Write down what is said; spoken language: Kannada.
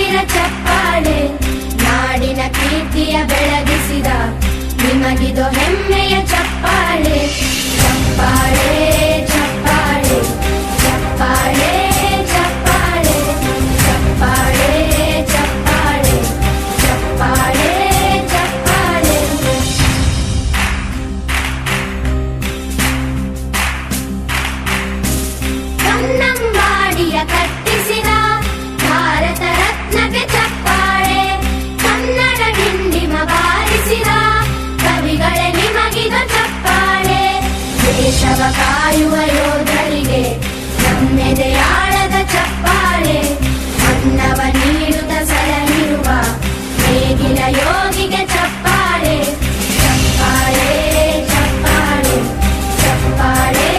ಸಾವಿರ ಚಪ್ಪಾಳೆ, ನಾಡಿನ ಕೀರ್ತಿಯ ಬೆಳಗಿಸಿದ ನಿಮಗಿದು ಹೆಮ್ಮೆಯ ಚಪ್ಪಾಳೆ. ಚಪ್ಪಾಳೆ ಚಪ್ಪಾಳೆ ಚಪ್ಪಾಳೆ ಚಪ್ಪಾಳೆ ಚಪ್ಪಾಳೆ ಚಪ್ಪಾಳೆ ಚಪ್ಪಾಳೆ ಚಪ್ಪಾಳೆ. ಕನ್ನಂಬಾಡಿಯ ಕಟ್ಟಿಸಿದ ಭಾರತ ರತ್ನಕ್ಕೆ ಚಪ್ಪಾಳೆ, ಕನ್ನಡ ಡಿಂಡಿಮ ಬಾರಿಸಿದ ಕವಿಗಳೇ ನಿಮಗಿದು ಚಪ್ಪಾಳೆ. ದೇಶವ ಕಾಯುವ ಯೋಧರಿಗೆ ನಮ್ಮೆದೆಯ